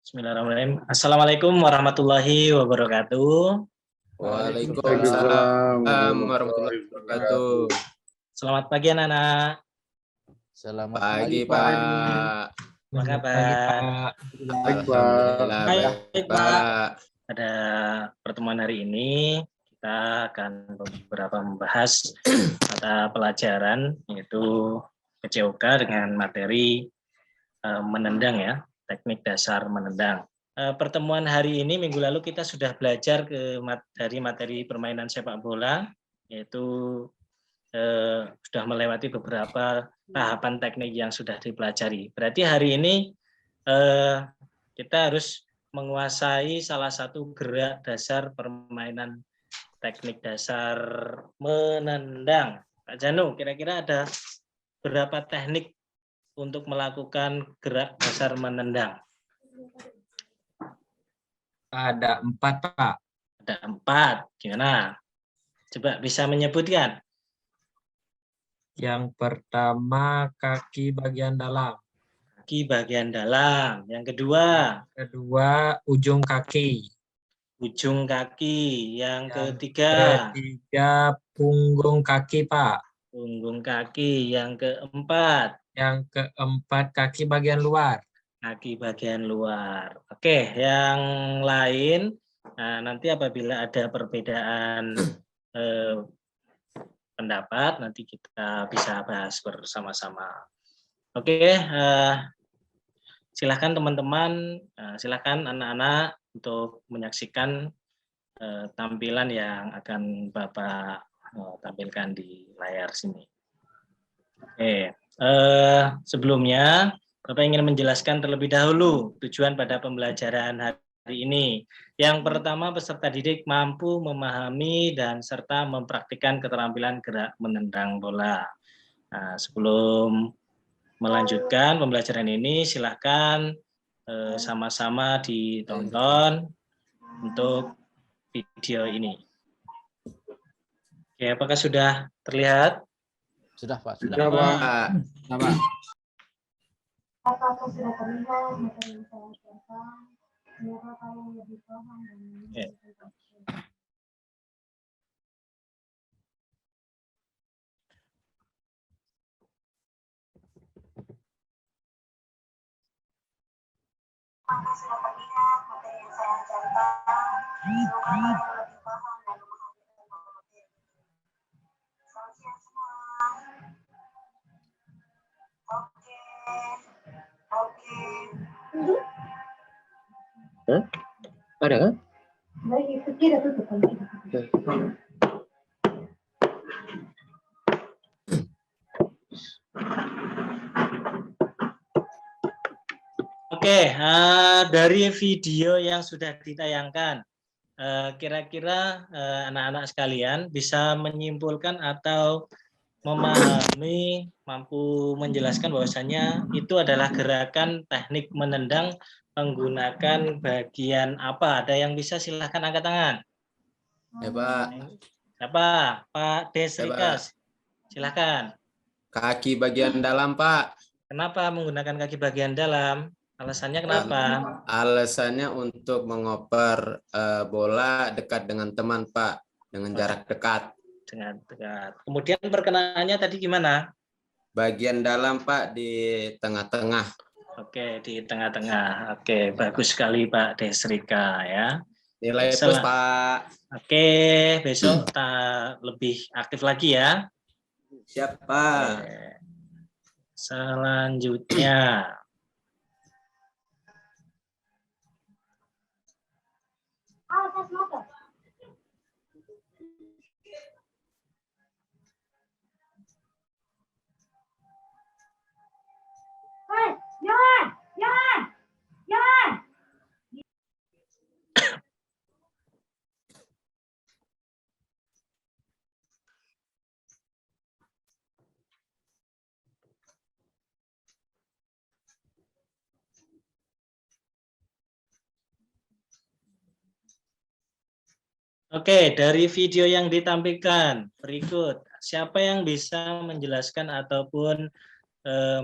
Bismillahirrahmanirrahim. Assalamualaikum warahmatullahi wabarakatuh. Waalaikumsalam warahmatullahi wabarakatuh. Selamat pagi anak-anak. Selamat pagi, Pak. Apa kabar? Alhamdulillah baik, Pak. Pada pertemuan hari ini kita akan membahas mata pelajaran yaitu PCOK dengan materi menendang ya, teknik dasar menendang. Pertemuan hari ini minggu lalu kita sudah belajar dari materi permainan sepak bola, yaitu sudah melewati beberapa tahapan teknik yang sudah dipelajari. Berarti hari ini kita harus menguasai salah satu gerak dasar permainan teknik dasar menendang. Pak Janu, kira-kira ada berapa teknik untuk melakukan gerak dasar menendang? Ada 4, Pak. Ada 4. Gimana? Coba bisa menyebutkan. Yang pertama kaki bagian dalam. Kaki bagian dalam. Yang kedua. Kedua ujung kaki. Ujung kaki. Yang ketiga. Ketiga punggung kaki, Pak. Punggung kaki. Yang keempat. Yang keempat kaki bagian luar. Kaki bagian luar. Oke, yang lain. Nah, nanti apabila ada perbedaan pendapat, nanti kita bisa bahas bersama-sama. Oke, silakan teman-teman, silakan anak-anak untuk menyaksikan tampilan yang akan Bapak tampilkan di layar sini. Oke, sebelumnya Bapak ingin menjelaskan terlebih dahulu tujuan pada pembelajaran hari ini. Yang pertama, peserta didik mampu memahami dan serta mempraktikkan keterampilan gerak menendang bola. Nah, sebelum melanjutkan pembelajaran ini, silakan sama-sama ditonton untuk video ini. Oke, apakah sudah terlihat? Sudah, Pak. Sudah, Pak. Apakah sudah terlihat materi yang saya ajarkan? Semoga kalian lebih paham dan apakah sudah terlihat materi yang saya ajarkan? Semoga kalian lebih paham dan memahami tentang materi ini. Selamat siang semua. Ada kan? Baik, itu tidak tutup. Oke, dari video yang sudah ditayangkan, kira-kira anak-anak sekalian bisa menyimpulkan atau memahami, mampu menjelaskan bahwasanya itu adalah gerakan teknik menendang menggunakan bagian apa? Ada yang bisa silahkan angkat tangan. Ya, Pak. Siapa? Pak Desrikas. Silahkan. Kaki bagian dalam, Pak. Kenapa menggunakan kaki bagian dalam? Alasannya kenapa? Alasannya untuk mengoper bola dekat dengan teman, Pak, dengan jarak dekat. Dengan dekat. Kemudian perkenaannya tadi gimana? Bagian dalam, Pak, di tengah-tengah. Oke, di tengah-tengah. Oke, bagus sekali Pak Desrika ya. Nilai plus, Pak. Oke, besok lebih aktif lagi ya. Siap, Pak. Oke. Selanjutnya. Oke, dari video yang ditampilkan berikut, siapa yang bisa menjelaskan ataupun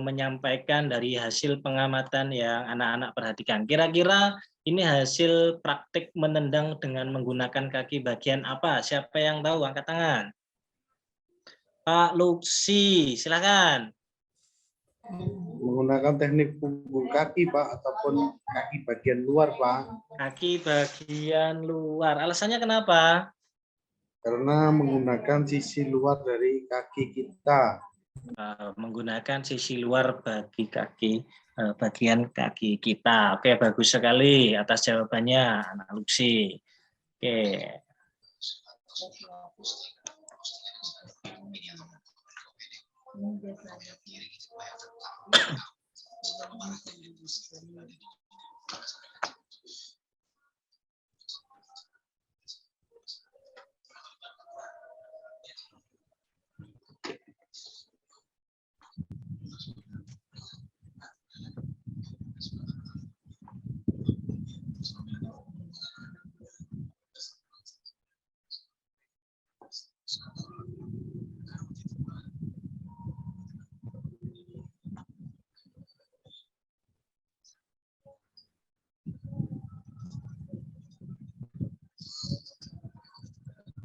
menyampaikan dari hasil pengamatan yang anak-anak perhatikan. Kira-kira ini hasil praktik menendang dengan menggunakan kaki bagian apa? Siapa yang tahu? Angkat tangan. Pak Luksi, silakan. Menggunakan teknik punggung kaki, Pak, ataupun kaki bagian luar, Pak. Kaki bagian luar. Alasannya kenapa? Karena menggunakan sisi luar dari kaki kita. Menggunakan sisi luar bagi kaki bagian kaki kita. Oke, bagus sekali atas jawabannya, Anak Luksi. Oke.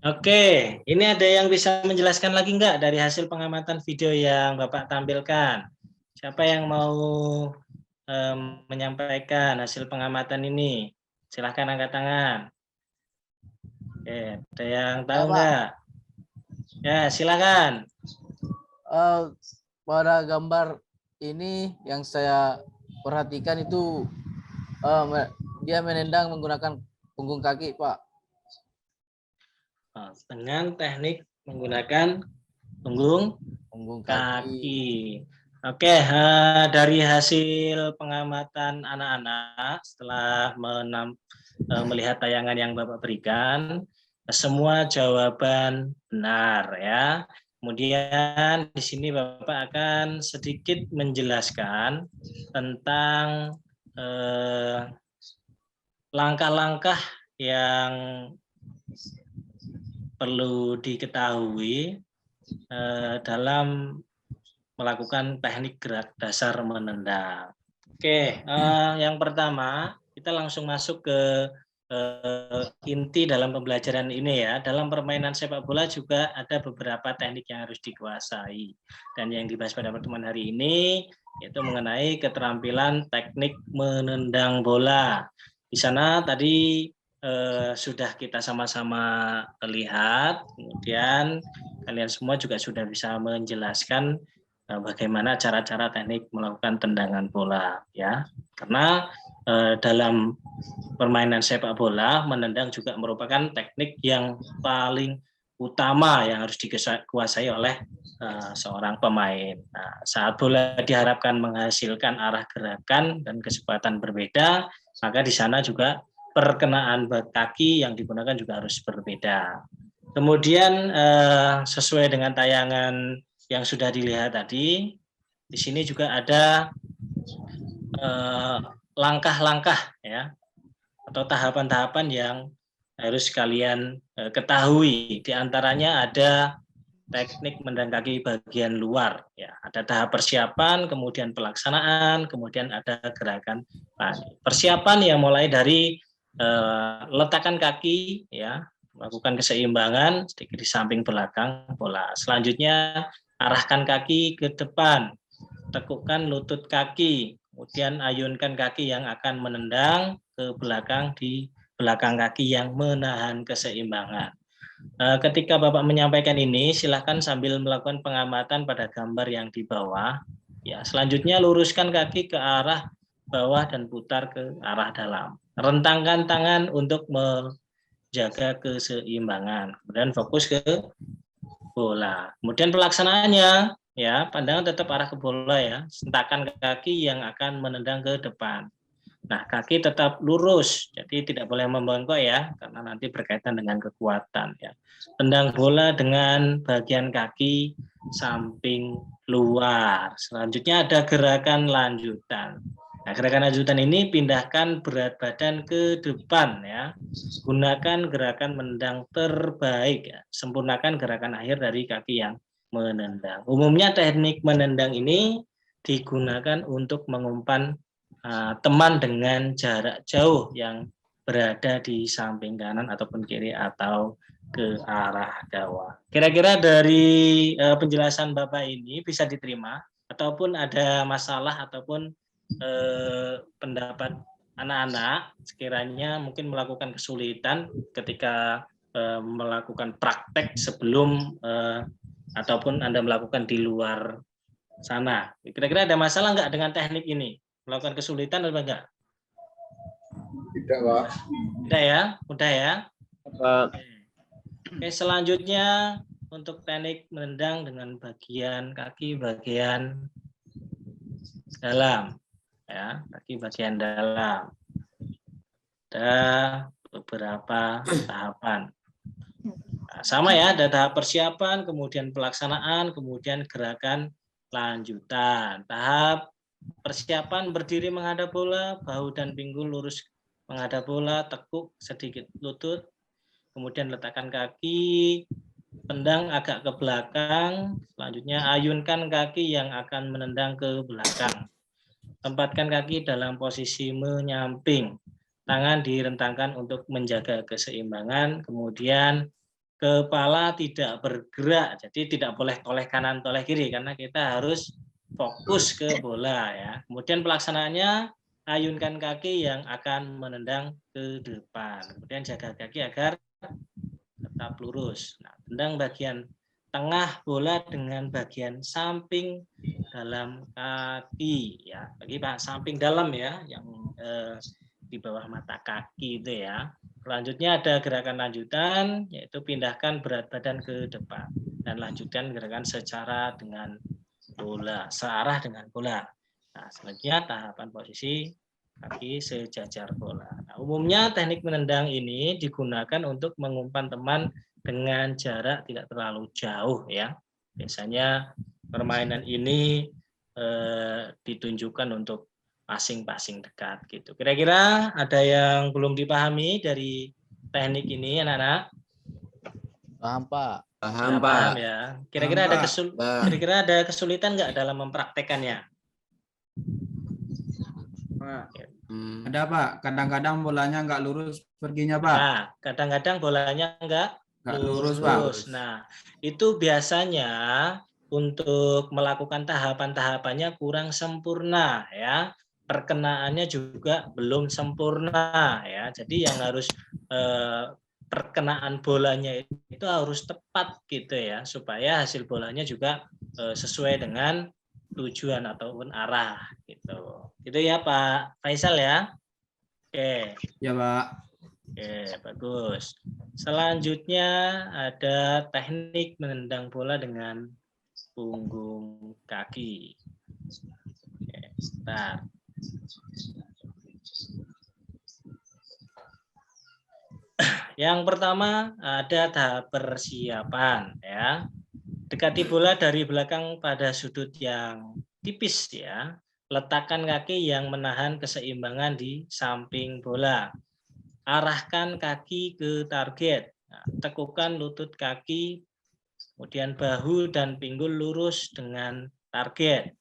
Oke, ini ada yang bisa menjelaskan lagi nggak dari hasil pengamatan video yang Bapak tampilkan? Siapa yang mau menyampaikan hasil pengamatan ini? Silahkan angkat tangan. Oke, ada yang tahu nggak? Ya, silakan. Pada gambar ini yang saya perhatikan itu dia menendang menggunakan punggung kaki, Pak. Dengan teknik menggunakan punggung kaki. Oke, dari hasil pengamatan anak-anak setelah melihat tayangan yang Bapak berikan, semua jawaban benar ya. Kemudian di sini Bapak akan sedikit menjelaskan tentang langkah-langkah yang perlu diketahui dalam melakukan teknik gerak dasar menendang. Oke, yang pertama kita langsung masuk ke inti dalam pembelajaran ini ya. Dalam permainan sepak bola juga ada beberapa teknik yang harus dikuasai. Dan yang dibahas pada pertemuan hari ini yaitu mengenai keterampilan teknik menendang bola. Di sana tadi sudah kita sama-sama lihat, kemudian kalian semua juga sudah bisa menjelaskan bagaimana cara-cara teknik melakukan tendangan bola ya. Karena dalam permainan sepak bola menendang juga merupakan teknik yang paling utama yang harus dikuasai oleh seorang pemain. Nah, saat bola diharapkan menghasilkan arah gerakan dan kecepatan berbeda, maka di sana juga perkenaan kaki yang digunakan juga harus berbeda. Kemudian sesuai dengan tayangan yang sudah dilihat tadi, di sini juga ada langkah-langkah ya atau tahapan-tahapan yang harus kalian ketahui. Di antaranya ada teknik menendang kaki bagian luar ya, ada tahap persiapan, kemudian pelaksanaan, kemudian ada gerakan. Persiapan yang mulai dari letakkan kaki ya, melakukan keseimbangan sedikit di samping belakang bola. Selanjutnya arahkan kaki ke depan, tekukkan lutut kaki, kemudian ayunkan kaki yang akan menendang ke belakang di belakang kaki yang menahan keseimbangan. Ketika Bapak menyampaikan ini, silakan sambil melakukan pengamatan pada gambar yang di bawah. Ya, selanjutnya luruskan kaki ke arah bawah dan putar ke arah dalam. Rentangkan tangan untuk menjaga keseimbangan. Kemudian fokus ke bola. Kemudian pelaksanaannya, ya, pandangan tetap arah ke bola ya. Sentakan kaki yang akan menendang ke depan. Nah, kaki tetap lurus, jadi tidak boleh membongkok ya, karena nanti berkaitan dengan kekuatan ya. Tendang bola dengan bagian kaki samping luar. Selanjutnya ada gerakan lanjutan. Nah, gerakan lanjutan ini pindahkan berat badan ke depan ya. Gunakan gerakan menendang terbaik ya. Sempurnakan gerakan akhir dari kaki yang menendang. Umumnya teknik menendang ini digunakan untuk mengumpan teman dengan jarak jauh yang berada di samping kanan ataupun kiri atau ke arah gawang. Kira-kira dari penjelasan Bapak ini bisa diterima ataupun ada masalah ataupun pendapat anak-anak sekiranya mungkin melakukan kesulitan ketika melakukan praktek sebelum ataupun Anda melakukan di luar sana. Kira-kira ada masalah nggak dengan teknik ini? Melakukan kesulitan atau enggak? Tidak, Pak. Tidak ya? Mudah ya? Pak. Oke, selanjutnya untuk teknik menendang dengan bagian kaki bagian dalam. Ya, kaki bagian dalam. Ada beberapa tahapan. Nah, sama ya, ada tahap persiapan, kemudian pelaksanaan, kemudian gerakan lanjutan. Tahap persiapan berdiri menghadap bola, bahu dan pinggul lurus menghadap bola, tekuk sedikit lutut, kemudian letakkan kaki, tendang agak ke belakang, selanjutnya ayunkan kaki yang akan menendang ke belakang. Tempatkan kaki dalam posisi menyamping, tangan direntangkan untuk menjaga keseimbangan, kemudian kepala tidak bergerak, jadi tidak boleh toleh kanan toleh kiri karena kita harus fokus ke bola ya. Kemudian pelaksanaannya ayunkan kaki yang akan menendang ke depan. Kemudian jaga kaki agar tetap lurus. Nah, tendang bagian tengah bola dengan bagian samping dalam kaki ya. Bagi Pak samping dalam ya yang di bawah mata kaki itu ya. Selanjutnya ada gerakan lanjutan yaitu pindahkan berat badan ke depan dan lanjutkan gerakan secara dengan bola, searah dengan bola. Nah, selanjutnya tahapan posisi kaki sejajar bola. Nah, umumnya teknik menendang ini digunakan untuk mengumpan teman dengan jarak tidak terlalu jauh ya. Biasanya permainan ini ditunjukkan untuk passing dekat gitu. Kira-kira ada yang belum dipahami dari teknik ini anak-anak? Paham, Pak. Paham, Nah, Pak. paham ya. Kira-kira ada Pak. kira-kira ada kesulitan nggak dalam mempraktekannya? Pak, Hmm. ada Pak, kadang-kadang bolanya nggak lurus perginya Pak. Nah, kadang-kadang bolanya nggak Nggak lurus Pak. Nah, itu biasanya untuk melakukan tahapan-tahapannya kurang sempurna ya. Perkenaannya juga belum sempurna ya. Jadi yang harus perkenaan bolanya itu harus tepat gitu ya supaya hasil bolanya juga sesuai dengan tujuan ataupun arah gitu. Itu ya Pak Faisal ya. Oke. Ya Pak. Oke, bagus. Selanjutnya ada teknik menendang bola dengan punggung kaki. Oke, start. Yang pertama ada tahap persiapan ya. Dekati bola dari belakang pada sudut yang tipis ya. Letakkan kaki yang menahan keseimbangan di samping bola. Arahkan kaki ke target. Nah, tekukan lutut kaki, kemudian bahu dan pinggul lurus dengan target.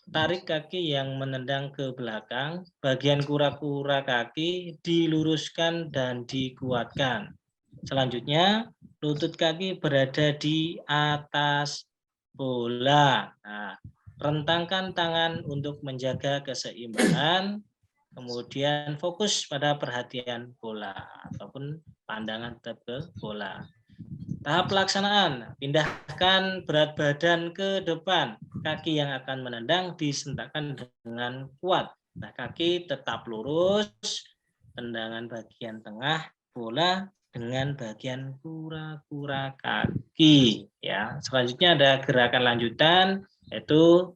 Tarik kaki yang menendang ke belakang, bagian kura-kura kaki diluruskan dan dikuatkan. Selanjutnya, lutut kaki berada di atas bola. Nah, rentangkan tangan untuk menjaga keseimbangan, kemudian fokus pada perhatian bola ataupun pandangan tetap ke bola. Tahap pelaksanaan, pindahkan berat badan ke depan. Kaki yang akan menendang disentakkan dengan kuat. Nah, kaki tetap lurus, tendangan bagian tengah bola dengan bagian kura-kura kaki. Ya, selanjutnya ada gerakan lanjutan, yaitu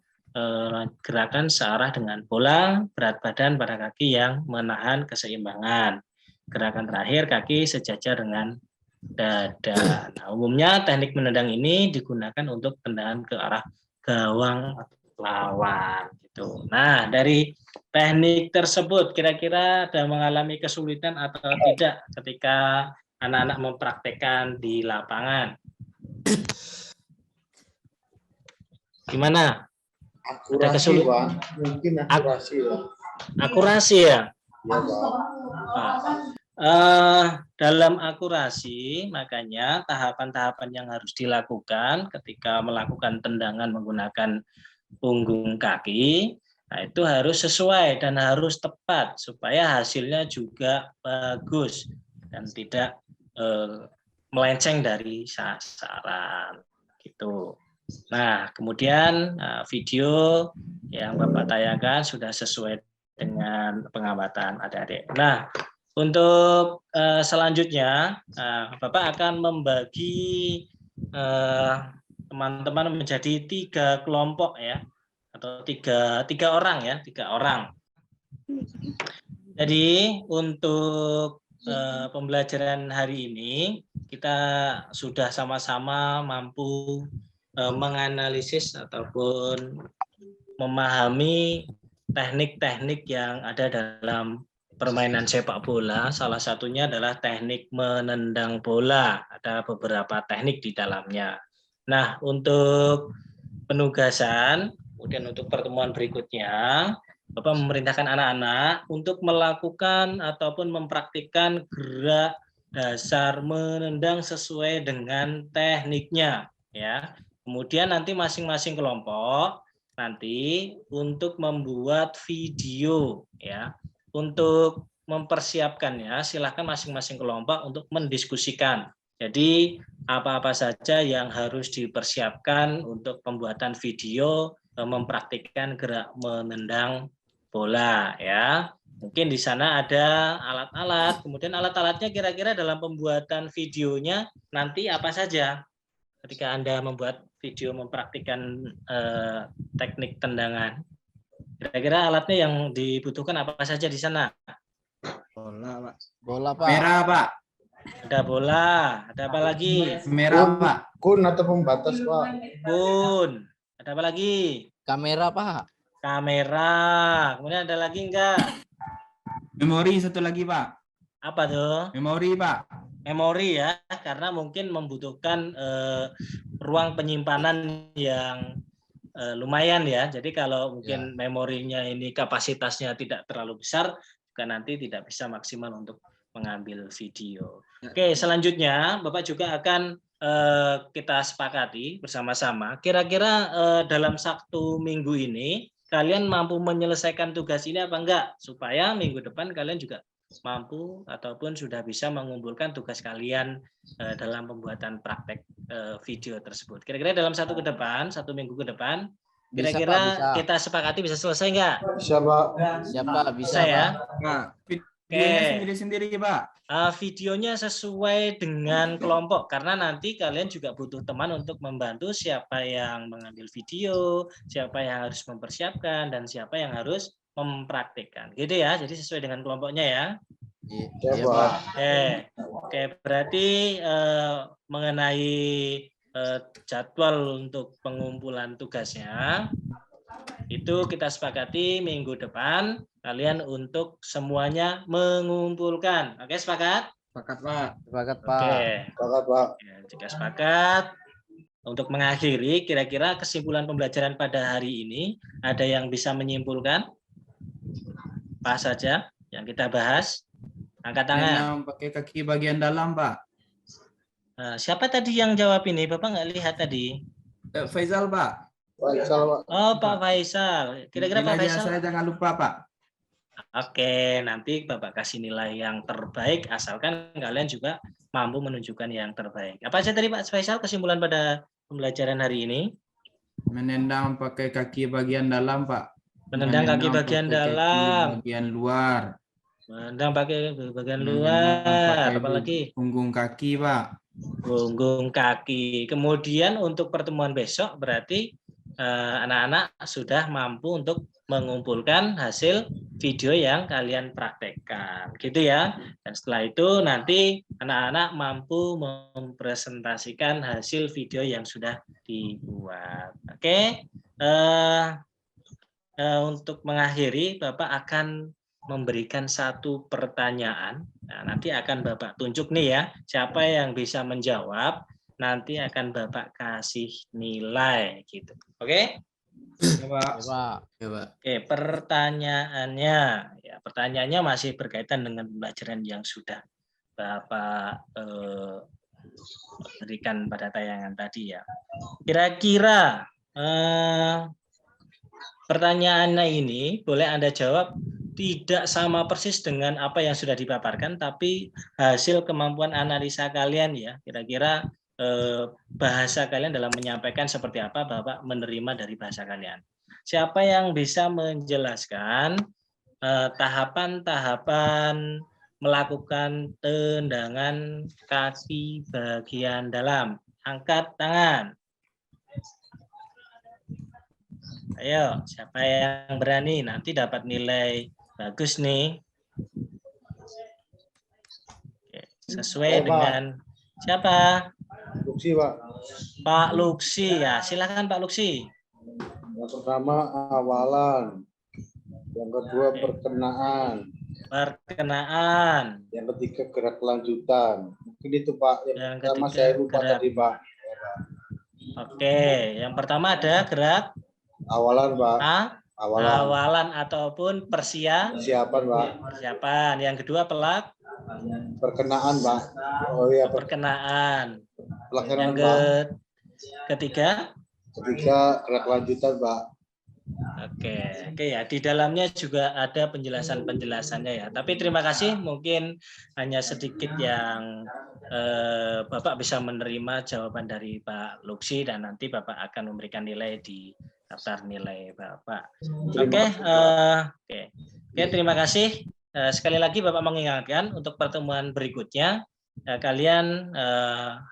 gerakan searah dengan bola, berat badan pada kaki yang menahan keseimbangan. Gerakan terakhir kaki sejajar dengan dada. Nah, umumnya teknik menendang ini digunakan untuk tendangan ke arah gawang lawan gitu. Nah, dari teknik tersebut kira-kira ada mengalami kesulitan atau tidak ketika anak-anak mempraktekkan di lapangan? Gimana? Akurasi, kesulitan. Pak. Mungkin akurasi, Pak. Akurasi ya. Ya, Pak. Dalam akurasi, makanya tahapan-tahapan yang harus dilakukan ketika melakukan tendangan menggunakan punggung kaki, nah itu harus sesuai dan harus tepat supaya hasilnya juga bagus dan tidak melenceng dari sasaran gitu. Nah, kemudian video yang Bapak tayangkan sudah sesuai dengan pengamatan adik-adik. Nah, untuk selanjutnya, Bapak akan membagi teman-teman menjadi 3 kelompok ya, atau tiga orang ya, 3 orang. Jadi untuk pembelajaran hari ini kita sudah sama-sama mampu menganalisis ataupun memahami teknik-teknik yang ada dalam permainan sepak bola. Salah satunya adalah teknik menendang bola. Ada beberapa teknik di dalamnya. Nah, untuk penugasan, kemudian untuk pertemuan berikutnya, Bapak memerintahkan anak-anak untuk melakukan ataupun mempraktikkan gerak dasar menendang sesuai dengan tekniknya, ya. Kemudian nanti masing-masing kelompok nanti untuk membuat video, ya. Untuk mempersiapkannya, silakan masing-masing kelompok untuk mendiskusikan. Jadi apa-apa saja yang harus dipersiapkan untuk pembuatan video mempraktikkan gerak menendang bola ya. Mungkin di sana ada alat-alat, kemudian alat-alatnya kira-kira dalam pembuatan videonya nanti apa saja ketika Anda membuat video mempraktikkan teknik tendangan. Kira-kira alatnya yang dibutuhkan apa saja di sana? Bola, Pak. Bola, Pak. Merah, Pak. Ada bola, ada apa lagi? Merah, Pak. Kun atau pembatas, Pak. Kun, ada apa lagi? Kamera, Pak. Kamera, kemudian ada lagi enggak? Memori satu lagi, Pak. Apa tuh? Memori, Pak. Memori ya, karena mungkin membutuhkan ruang penyimpanan yang lumayan ya. Jadi kalau mungkin memorinya ini kapasitasnya tidak terlalu besar, juga nanti tidak bisa maksimal untuk mengambil video. Oke, selanjutnya Bapak juga akan kita sepakati bersama-sama. Kira-kira dalam 1 minggu ini kalian mampu menyelesaikan tugas ini apa enggak? Supaya minggu depan kalian juga mampu ataupun sudah bisa mengumpulkan tugas kalian dalam pembuatan praktek video tersebut. Kira-kira dalam 1 minggu ke depan, kira-kira kita sepakati bisa selesai enggak? Bisa, Pak. Siapa? Bisa, Bisa ya? Pak. Videonya sendiri-sendiri, Pak. Videonya sesuai dengan kelompok karena nanti kalian juga butuh teman untuk membantu siapa yang mengambil video, siapa yang harus mempersiapkan dan siapa yang harus mempraktikkan. Gitu ya. Jadi sesuai dengan kelompoknya ya. Iya, Pak. Oke, berarti mengenai jadwal untuk pengumpulan tugasnya itu kita sepakati minggu depan kalian untuk semuanya mengumpulkan. Oke, sepakat? Sepakat, Pak. Sepakat, Pak. Oke. Sepakat, Pak. Ya, jika sepakat, untuk mengakhiri, kira-kira kesimpulan pembelajaran pada hari ini, ada yang bisa menyimpulkan? Apa saja yang kita bahas? Angkat tangan. Yang pakai kaki bagian dalam, Pak. Siapa tadi yang jawab ini? Bapak nggak lihat tadi. Faisal, Pak. Faisal, Pak. Oh, Pak Faisal. Kira-kira Pak Nilainya Faisal? saya jangan lupa, Pak. Oke, nanti Bapak kasih nilai yang terbaik, asalkan kalian juga mampu menunjukkan yang terbaik. Apa saja tadi Pak Faisal kesimpulan pada pembelajaran hari ini? Menendang pakai kaki bagian dalam, Pak. Menendang kaki bagian pakai dalam. kaki bagian luar. Menendang pakai bagian Menendang luar. pakai Apalagi? punggung kaki, Pak. Punggung kaki. Kemudian untuk pertemuan besok berarti anak-anak sudah mampu untuk mengumpulkan hasil video yang kalian praktekkan, gitu ya. Dan setelah itu nanti anak-anak mampu mempresentasikan hasil video yang sudah dibuat. Oke. Untuk mengakhiri, Bapak akan memberikan 1 pertanyaan. Nah, nanti akan Bapak tunjuk nih ya, siapa yang bisa menjawab, nanti akan Bapak kasih nilai gitu. Oke? Ya, Pak. Ya, Pak. Ya, Pak. Oke, pertanyaannya masih berkaitan dengan pembelajaran yang sudah Bapak berikan pada tayangan tadi ya. Kira-kira pertanyaannya ini boleh Anda jawab tidak sama persis dengan apa yang sudah dipaparkan, tapi hasil kemampuan analisa kalian ya. Kira-kira bahasa kalian dalam menyampaikan seperti apa Bapak menerima dari bahasa kalian. Siapa yang bisa menjelaskan tahapan-tahapan melakukan tendangan kaki bagian dalam? Angkat tangan. Ayo, siapa yang berani? Nanti dapat nilai bagus nih. Oke, sesuai Pak. dengan siapa? Luksi, Pak. Pak Luksi ya. Silakan Pak Luksi. Yang pertama awalan. Yang kedua Oke. perkenaan. Perkenaan. Yang ketiga gerak lanjutan. Mungkin itu Pak. Yang Yang pertama ketiga, saya lupa gerak. tadi Pak. Oke, yang pertama ada gerak Awalan Pak. Awalan. awalan ataupun Persiapan Pak. persiapan. Yang kedua Perkenaan Pak. Oh iya, perkenaan. pelaksanaan Yang Pak. ketiga, Ketiga gerak lanjutan Pak. oke ya. Di dalamnya juga ada penjelasannya ya. Tapi terima kasih. Mungkin hanya sedikit yang Bapak bisa menerima jawaban dari Pak Luksi dan nanti Bapak akan memberikan nilai di daftar nilai Bapak. Oke, terima kasih. Sekali lagi Bapak mengingatkan untuk pertemuan berikutnya kalian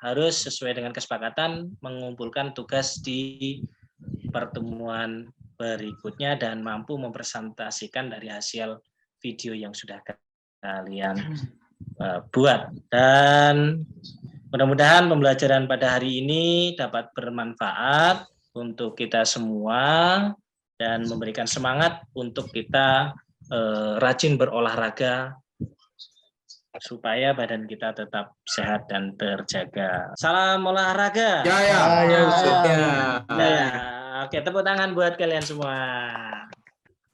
harus sesuai dengan kesepakatan mengumpulkan tugas di pertemuan berikutnya dan mampu mempresentasikan dari hasil video yang sudah kalian buat. Dan mudah-mudahan pembelajaran pada hari ini dapat bermanfaat untuk kita semua dan memberikan semangat untuk kita rajin berolahraga supaya badan kita tetap sehat dan terjaga. Salam olahraga. Ya, ya. Ya. Oke, tepuk tangan buat kalian semua.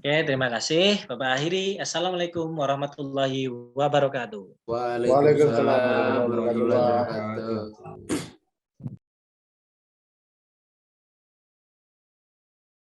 Oke, terima kasih. Bapak akhiri. Assalamualaikum warahmatullahi wabarakatuh. Waalaikumsalam Waalaikumsalam warahmatullahi wabarakatuh.